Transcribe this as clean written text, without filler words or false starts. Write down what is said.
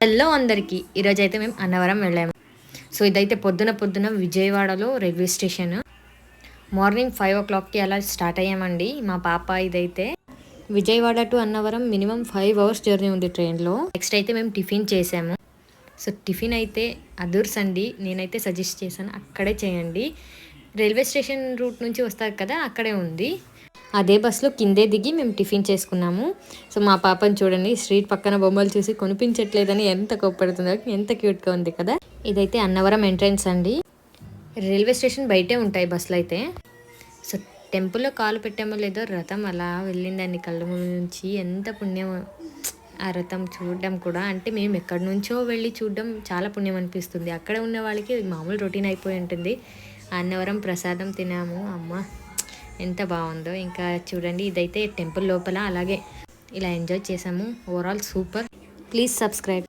Hello అందరికీ, ఈరోజు అయితే మేము అన్నవరం వెళ్ళాము. సో ఇదైతే పొద్దున విజయవాడలో రైల్వే స్టేషన్. మార్నింగ్ 5 o'clockకి అలా స్టార్ట్ అయ్యామండి. మా పాప ఇదైతే Vijayawada to Annavaram minimum 5 hours journey ఉంది ట్రైన్లో. నెక్స్ట్ అయితే మేము టిఫిన్ చేసాము. సో టిఫిన్ అయితే అదుర్స్ అండి. నేనైతే సజెస్ట్ చేశాను అక్కడే చేయండి. రైల్వే స్టేషన్ రూట్ నుంచి వస్తారు కదా, అక్కడే ఉంది. అదే బస్సులో కిందే దిగి మేము టిఫిన్ చేసుకున్నాము. సో మా పాపని చూడండి, స్ట్రీట్ పక్కన బొమ్మలు చూసి కొనిపించట్లేదని ఎంత కోప్పడుతుందో, ఎంత క్యూట్గా ఉంది కదా. ఇదైతే అన్నవరం ఎంట్రన్స్ అండి. రైల్వే స్టేషన్ బయటే ఉంటాయి బస్సులు అయితే. సో టెంపుల్లో కాలు పెట్టామో లేదో, రథం అలా వెళ్ళిందండి కళ్ళ ముందు నుంచి. ఎంత పుణ్యం ఆ రథం చూడడం కూడా. అంటే మేము ఎక్కడి నుంచో వెళ్ళి చూడడం చాలా పుణ్యం అనిపిస్తుంది. అక్కడ ఉన్న వాళ్ళకి మామూలు రొటీన్ అయిపోయి ఉంటుంది. అన్నవరం ప్రసాదం తినాము, అమ్మ ఎంత బాగుందో. ఇంకా చూడండి, ఇదైతే టెంపుల్ లోపల. అలాగే ఇలా ఎంజాయ్ చేసాము. Overall super. Please subscribe.